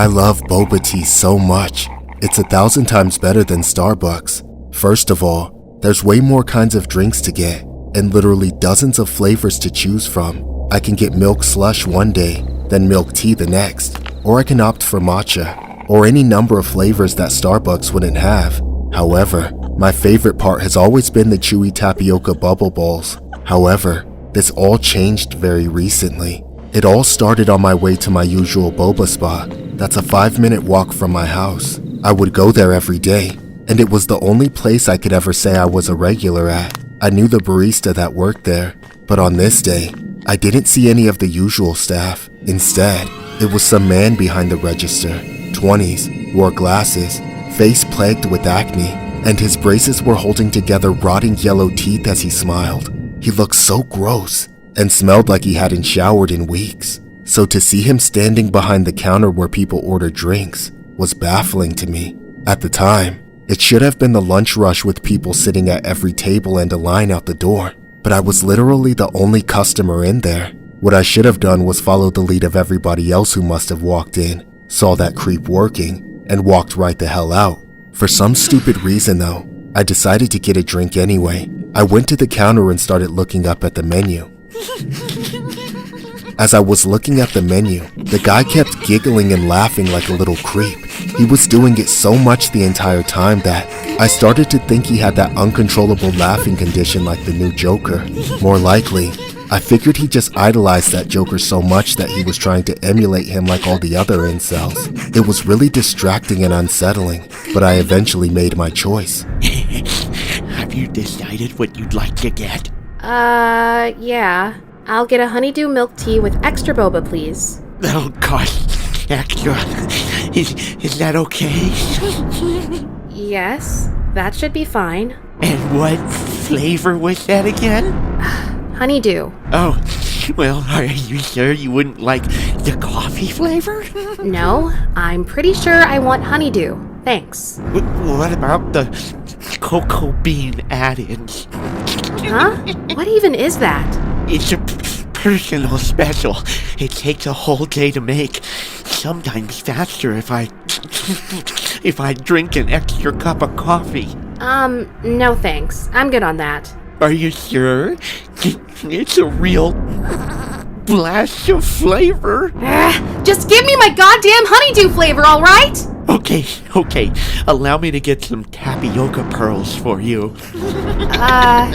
I love boba tea so much. It's 1,000 times better than Starbucks. First of all, there's way more kinds of drinks to get, and literally dozens of flavors to choose from. I can get milk slush one day, then milk tea the next, or I can opt for matcha, or any number of flavors that Starbucks wouldn't have. However, my favorite part has always been the chewy tapioca bubble balls. However, this all changed very recently. It all started on my way to my usual boba spot. That's a 5-minute walk from my house. I would go there every day, and it was the only place I could ever say I was a regular at. I knew the barista that worked there, but on this day, I didn't see any of the usual staff. Instead, it was some man behind the register, 20s, wore glasses, face plagued with acne, and his braces were holding together rotting yellow teeth as he smiled. He looked so gross and smelled like he hadn't showered in weeks. So to see him standing behind the counter where people order drinks was baffling to me. At the time, it should have been the lunch rush with people sitting at every table and a line out the door, but I was literally the only customer in there. What I should have done was follow the lead of everybody else who must have walked in, saw that creep working, and walked right the hell out. For some stupid reason though, I decided to get a drink anyway. I went to the counter and started looking up at the menu. As I was looking at the menu, the guy kept giggling and laughing like a little creep. He was doing it so much the entire time that I started to think he had that uncontrollable laughing condition like the new Joker. More likely, I figured he just idolized that Joker so much that he was trying to emulate him like all the other incels. It was really distracting and unsettling, but I eventually made my choice. Have you decided what you'd like to get? Yeah. I'll get a honeydew milk tea with extra boba, please. Oh gosh, extra. Is that okay? Yes, that should be fine. And what flavor was that again? Honeydew. Oh, well, are you sure you wouldn't like the coffee flavor? No, I'm pretty sure I want honeydew. Thanks. What about the cocoa bean add-ins? Huh? What even is that? It's a personal special. It takes a whole day to make. Sometimes faster if I drink an extra cup of coffee. No thanks. I'm good on that. Are you sure? It's a real blast of flavor. Just give me my goddamn honeydew flavor, alright? Okay. Allow me to get some tapioca pearls for you.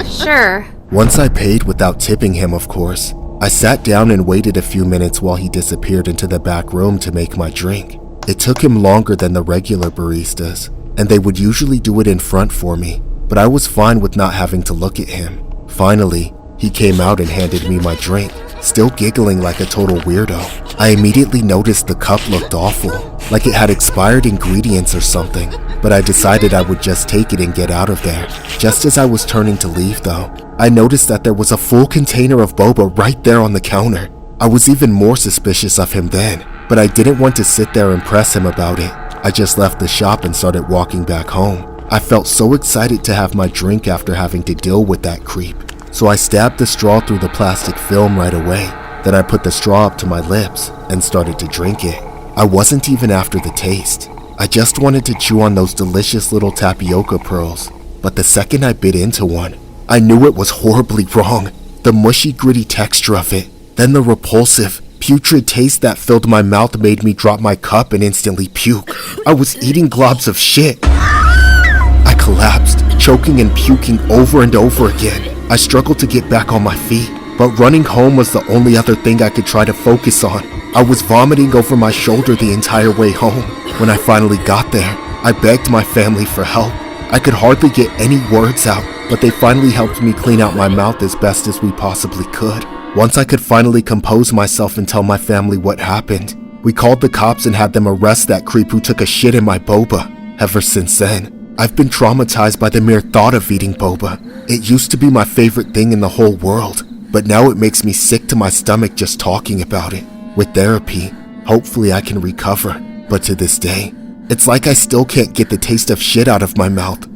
Sure. Once I paid without tipping him, of course, I sat down and waited a few minutes while he disappeared into the back room to make my drink. It took him longer than the regular baristas, and they would usually do it in front for me, but I was fine with not having to look at him. Finally, he came out and handed me my drink, still giggling like a total weirdo. I immediately noticed the cup looked awful, like it had expired ingredients or something, but I decided I would just take it and get out of there. Just as I was turning to leave though, I noticed that there was a full container of boba right there on the counter. I was even more suspicious of him then, but I didn't want to sit there and press him about it. I just left the shop and started walking back home. I felt so excited to have my drink after having to deal with that creep. So I stabbed the straw through the plastic film right away. Then I put the straw up to my lips and started to drink it. I wasn't even after the taste. I just wanted to chew on those delicious little tapioca pearls. But the second I bit into one, I knew it was horribly wrong. The mushy, gritty texture of it, then the repulsive, putrid taste that filled my mouth made me drop my cup and instantly puke. I was eating globs of shit. I collapsed, choking and puking over and over again. I struggled to get back on my feet, but running home was the only other thing I could try to focus on. I was vomiting over my shoulder the entire way home. When I finally got there, I begged my family for help. I could hardly get any words out, but they finally helped me clean out my mouth as best as we possibly could. Once I could finally compose myself and tell my family what happened, we called the cops and had them arrest that creep who took a shit in my boba. Ever since then, I've been traumatized by the mere thought of eating boba. It used to be my favorite thing in the whole world, but now it makes me sick to my stomach just talking about it. With therapy, hopefully I can recover, but to this day, it's like I still can't get the taste of shit out of my mouth.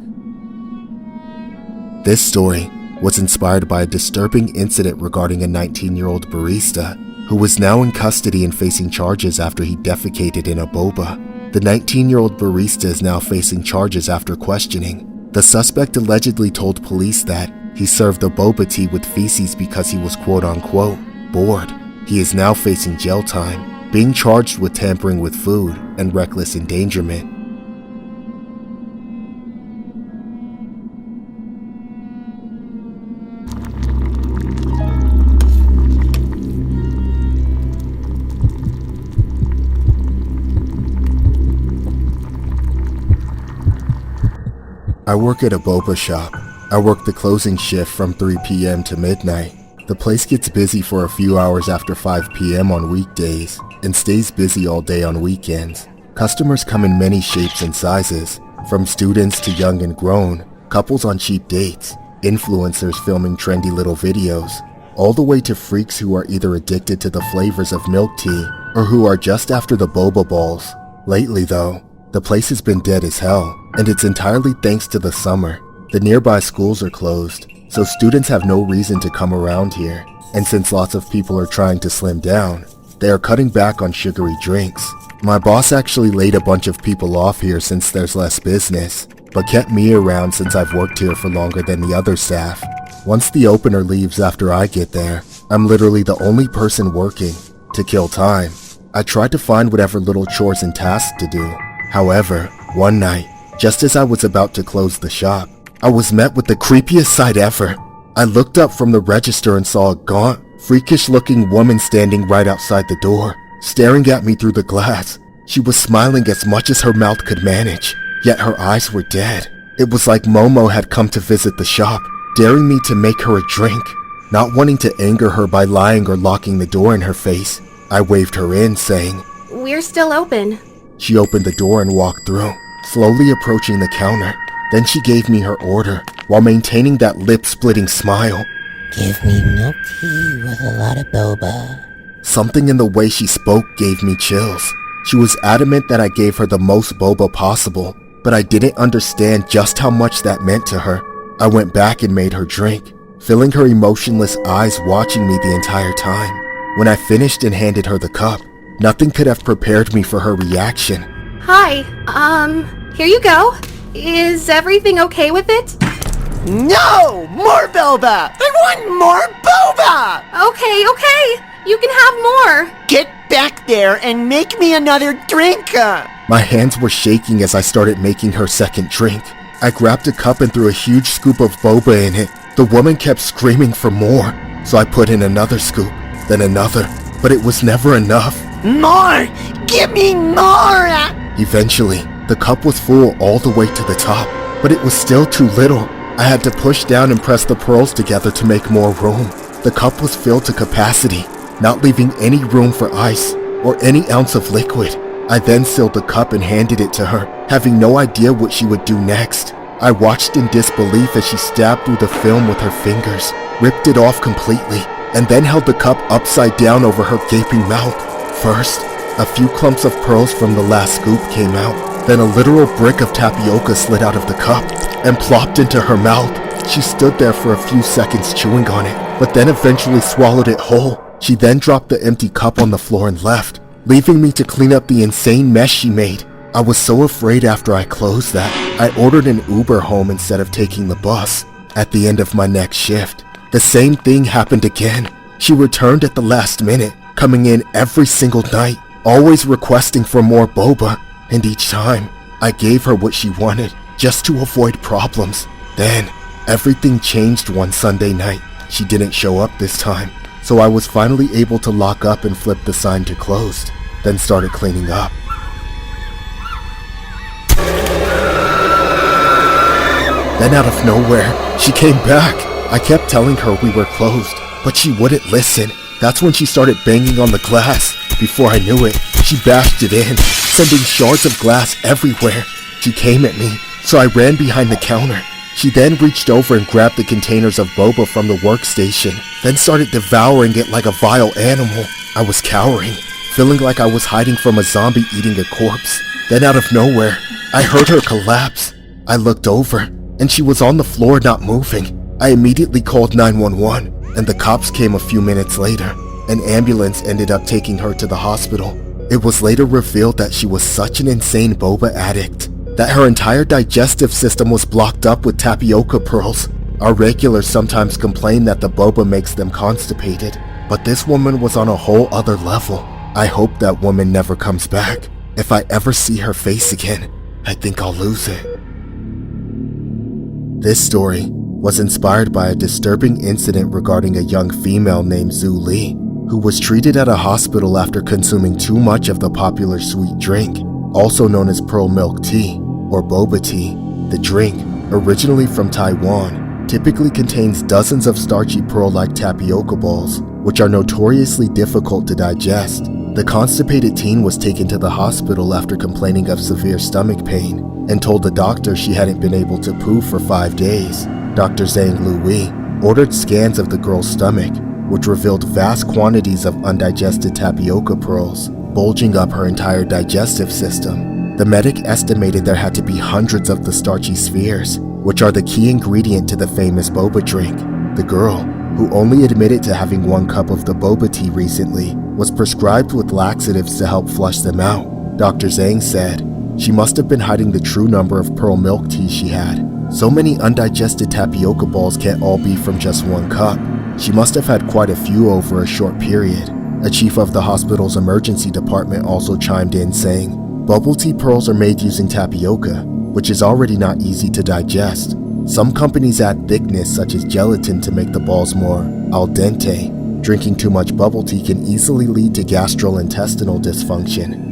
This story was inspired by a disturbing incident regarding a 19-year-old barista who is now in custody and facing charges after he defecated in a boba. The 19-year-old barista is now facing charges after questioning. The suspect allegedly told police that he served the boba tea with feces because he was quote-unquote bored. He is now facing jail time, being charged with tampering with food and reckless endangerment. I work at a boba shop. I work the closing shift from 3 p.m. to midnight. The place gets busy for a few hours after 5 p.m. on weekdays and stays busy all day on weekends. Customers come in many shapes and sizes, from students to young and grown, couples on cheap dates, influencers filming trendy little videos, all the way to freaks who are either addicted to the flavors of milk tea or who are just after the boba balls. Lately though, the place has been dead as hell, and it's entirely thanks to the summer. The nearby schools are closed, so students have no reason to come around here, and since lots of people are trying to slim down, they are cutting back on sugary drinks. My boss actually laid a bunch of people off here since there's less business, but kept me around since I've worked here for longer than the other staff. Once the opener leaves after I get there, I'm literally the only person working. To kill time, I tried to find whatever little chores and tasks to do. However, one night, just as I was about to close the shop, I was met with the creepiest sight ever. I looked up from the register and saw a gaunt, freakish-looking woman standing right outside the door, staring at me through the glass. She was smiling as much as her mouth could manage, yet her eyes were dead. It was like Momo had come to visit the shop, daring me to make her a drink. Not wanting to anger her by lying or locking the door in her face, I waved her in, saying, "We're still open." She opened the door and walked through, slowly approaching the counter. Then she gave me her order, while maintaining that lip-splitting smile. "Give me milk tea with a lot of boba." Something in the way she spoke gave me chills. She was adamant that I gave her the most boba possible, but I didn't understand just how much that meant to her. I went back and made her drink, filling her emotionless eyes watching me the entire time. When I finished and handed her the cup, nothing could have prepared me for her reaction. Hi, here you go. Is everything okay with it? No! More boba! I want more boba! Okay. You can have more. Get back there and make me another drink! My hands were shaking as I started making her second drink. I grabbed a cup and threw a huge scoop of boba in it. The woman kept screaming for more, so I put in another scoop, then another, but it was never enough. More! Give me more! Eventually, the cup was full all the way to the top, but it was still too little. I had to push down and press the pearls together to make more room. The cup was filled to capacity, not leaving any room for ice or any ounce of liquid. I then sealed the cup and handed it to her, having no idea what she would do next. I watched in disbelief as she stabbed through the film with her fingers, ripped it off completely, and then held the cup upside down over her gaping mouth. First, a few clumps of pearls from the last scoop came out. Then a literal brick of tapioca slid out of the cup and plopped into her mouth. She stood there for a few seconds chewing on it, but then eventually swallowed it whole. She then dropped the empty cup on the floor and left, leaving me to clean up the insane mess she made. I was so afraid after I closed that, I ordered an Uber home instead of taking the bus. At the end of my next shift, the same thing happened again. She returned at the last minute, coming in every single night, always requesting for more boba, and each time, I gave her what she wanted, just to avoid problems. Then, everything changed one Sunday night. She didn't show up this time, so I was finally able to lock up and flip the sign to closed, then started cleaning up. Then out of nowhere, she came back. I kept telling her we were closed, but she wouldn't listen. That's when she started banging on the glass. Before I knew it, she bashed it in, sending shards of glass everywhere. She came at me, so I ran behind the counter. She then reached over and grabbed the containers of boba from the workstation, then started devouring it like a vile animal. I was cowering, feeling like I was hiding from a zombie eating a corpse. Then out of nowhere, I heard her collapse. I looked over, and she was on the floor not moving. I immediately called 911, and the cops came a few minutes later. An ambulance ended up taking her to the hospital. It was later revealed that she was such an insane boba addict that her entire digestive system was blocked up with tapioca pearls. Our regulars sometimes complain that the boba makes them constipated, but this woman was on a whole other level. I hope that woman never comes back. If I ever see her face again, I think I'll lose it. This story was inspired by a disturbing incident regarding a young female named Zhu Li, who was treated at a hospital after consuming too much of the popular sweet drink, also known as pearl milk tea or boba tea. The drink, originally from Taiwan, typically contains dozens of starchy pearl-like tapioca balls, which are notoriously difficult to digest. The constipated teen was taken to the hospital after complaining of severe stomach pain and told the doctor she hadn't been able to poo for 5 days. Dr. Zhang Lui ordered scans of the girl's stomach, which revealed vast quantities of undigested tapioca pearls, bulging up her entire digestive system. The medic estimated there had to be hundreds of the starchy spheres, which are the key ingredient to the famous boba drink. The girl, who only admitted to having 1 cup of the boba tea recently, was prescribed with laxatives to help flush them out. Dr. Zhang said she must have been hiding the true number of pearl milk tea she had. So many undigested tapioca balls can't all be from just 1 cup. She must have had quite a few over a short period. A chief of the hospital's emergency department also chimed in saying, "Bubble tea pearls are made using tapioca, which is already not easy to digest. Some companies add thickness such as gelatin to make the balls more al dente. Drinking too much bubble tea can easily lead to gastrointestinal dysfunction."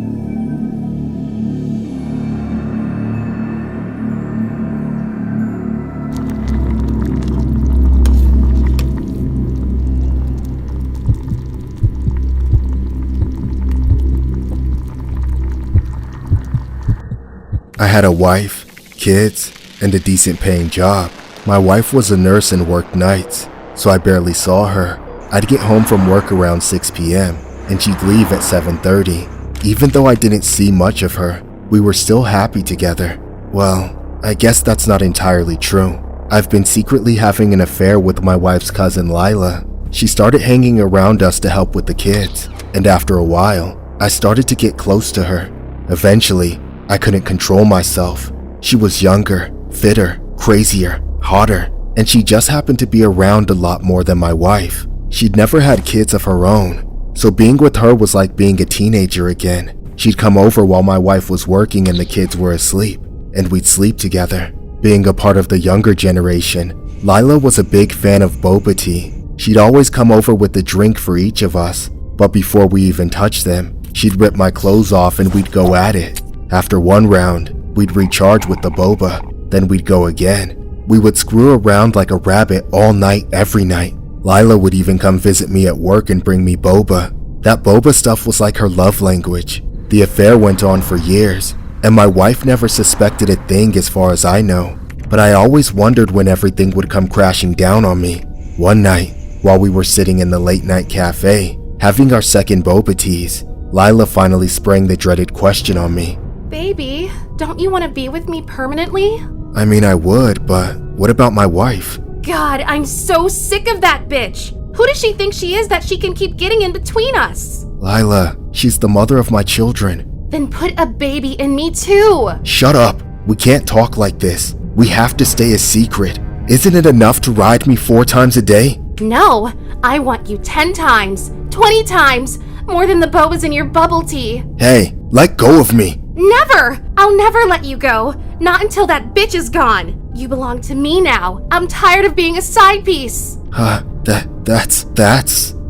I had a wife, kids, and a decent paying job. My wife was a nurse and worked nights, so I barely saw her. I'd get home from work around 6 p.m. and she'd leave at 7:30. Even though I didn't see much of her, we were still happy together. Well, I guess that's not entirely true. I've been secretly having an affair with my wife's cousin Lila. She started hanging around us to help with the kids, and after a while, I started to get close to her. Eventually, I couldn't control myself. She was younger, fitter, crazier, hotter, and she just happened to be around a lot more than my wife. She'd never had kids of her own, so being with her was like being a teenager again. She'd come over while my wife was working and the kids were asleep, and we'd sleep together. Being a part of the younger generation, Lila was a big fan of boba tea. She'd always come over with a drink for each of us, but before we even touched them, she'd rip my clothes off and we'd go at it. After 1 round, we'd recharge with the boba, then we'd go again. We would screw around like a rabbit all night, every night. Lila would even come visit me at work and bring me boba. That boba stuff was like her love language. The affair went on for years, and my wife never suspected a thing as far as I know. But I always wondered when everything would come crashing down on me. One night, while we were sitting in the late night cafe, having our second boba teas, Lila finally sprang the dreaded question on me. Baby, don't you want to be with me permanently? I mean, I would, but what about my wife? God, I'm so sick of that bitch. Who does she think she is that she can keep getting in between us? Lila, she's the mother of my children. Then put a baby in me too. Shut up. We can't talk like this. We have to stay a secret. Isn't it enough to ride me 4 times a day? No, I want you 10 times, 20 times, more than the bobas in your bubble tea. Hey, let go of me. Never! I'll never let you go. Not until that bitch is gone. You belong to me now. I'm tired of being a side piece. That's...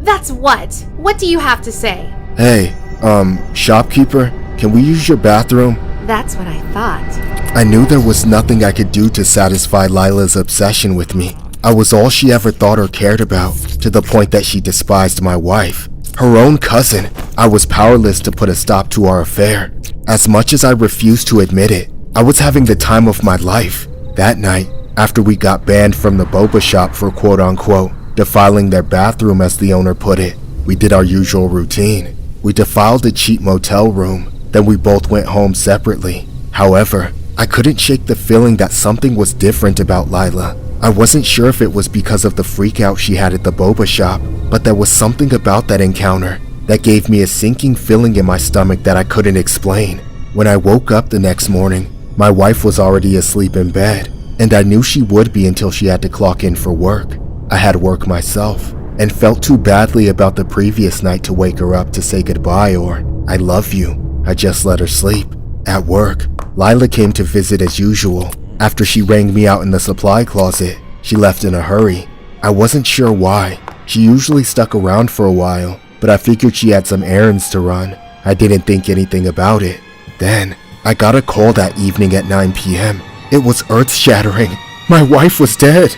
That's what? What do you have to say? Hey, shopkeeper, can we use your bathroom? That's what I thought. I knew there was nothing I could do to satisfy Lila's obsession with me. I was all she ever thought or cared about, to the point that she despised my wife. Her own cousin. I was powerless to put a stop to our affair. As much as I refused to admit it, I was having the time of my life. That night, after we got banned from the boba shop for quote-unquote defiling their bathroom, as the owner put it, we did our usual routine. We defiled a cheap motel room, then we both went home separately. However, I couldn't shake the feeling that something was different about Lila. I wasn't sure if it was because of the freakout she had at the boba shop, but there was something about that encounter that gave me a sinking feeling in my stomach that I couldn't explain. When I woke up the next morning, my wife was already asleep in bed, and I knew she would be until she had to clock in for work. I had work myself, and felt too badly about the previous night to wake her up to say goodbye or, "I love you." I just let her sleep. At work, Lila came to visit as usual. After she rang me out in the supply closet, she left in a hurry. I wasn't sure why. She usually stuck around for a while, but I figured she had some errands to run. I didn't think anything about it. Then, I got a call that evening at 9 p.m. It was earth-shattering. My wife was dead.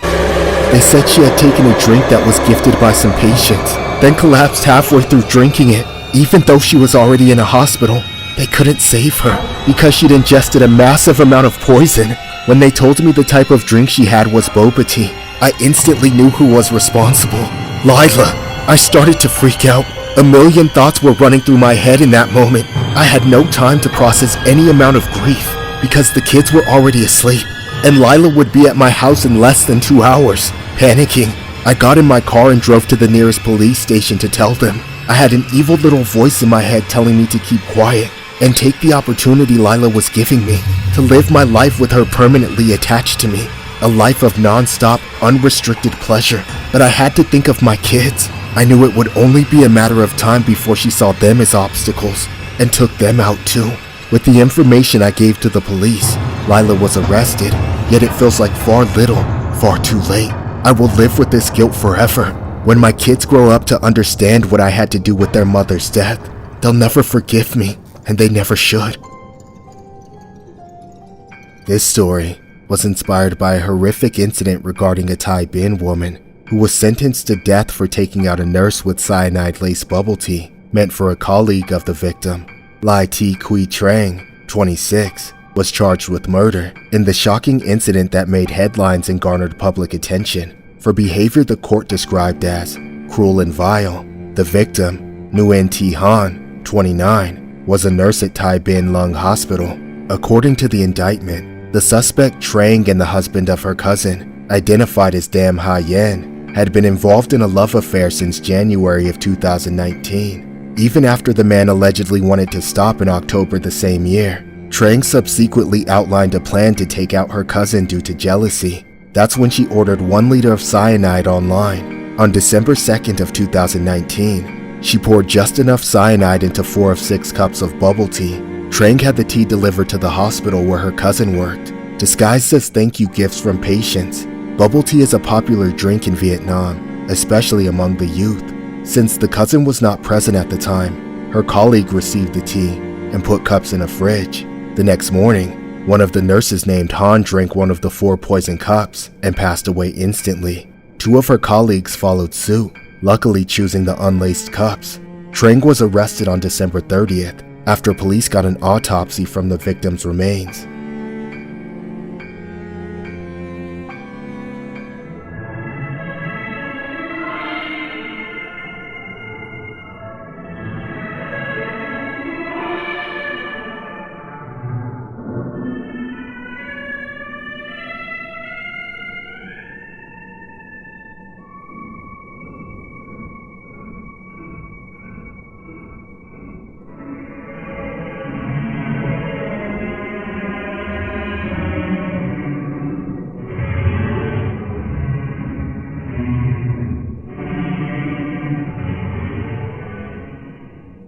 They said she had taken a drink that was gifted by some patients, then collapsed halfway through drinking it. Even though she was already in a hospital, they couldn't save her because she'd ingested a massive amount of poison. When they told me the type of drink she had was boba tea, I instantly knew who was responsible. Lila. I started to freak out. A million thoughts were running through my head in that moment. I had no time to process any amount of grief because the kids were already asleep, and Lila would be at my house in less than 2 hours. Panicking, I got in my car and drove to the nearest police station to tell them. I had an evil little voice in my head telling me to keep quiet and take the opportunity Lila was giving me to live my life with her permanently attached to me. A life of non-stop, unrestricted pleasure. But I had to think of my kids. I knew it would only be a matter of time before she saw them as obstacles and took them out too. With the information I gave to the police, Lila was arrested, yet it feels like far too late. I will live with this guilt forever. When my kids grow up to understand what I had to do with their mother's death, they'll never forgive me, and they never should. This story was inspired by a horrific incident regarding a Thai Bin woman who was sentenced to death for taking out a nurse with cyanide-laced bubble tea meant for a colleague of the victim. Lai T. Kui Trang, 26, was charged with murder in the shocking incident that made headlines and garnered public attention for behavior the court described as cruel and vile. The victim, Nguyen T. Han, 29, was a nurse at Thai Bin Lung Hospital. According to the indictment, the suspect Trang and the husband of her cousin, identified as Dam Ha Yen, had been involved in a love affair since January of 2019. Even after the man allegedly wanted to stop in October the same year, Trang subsequently outlined a plan to take out her cousin due to jealousy. That's when she ordered 1 liter of cyanide online. On December 2nd of 2019, she poured just enough cyanide into 4 of 6 cups of bubble tea. Trang had the tea delivered to the hospital where her cousin worked. Disguised as thank you gifts from patients, bubble tea is a popular drink in Vietnam, especially among the youth. Since the cousin was not present at the time, her colleague received the tea and put cups in a fridge. The next morning, one of the nurses named Han drank one of the 4 poison cups and passed away instantly. 2 of her colleagues followed suit, luckily choosing the unlaced cups. Trang was arrested on December 30th after police got an autopsy from the victim's remains.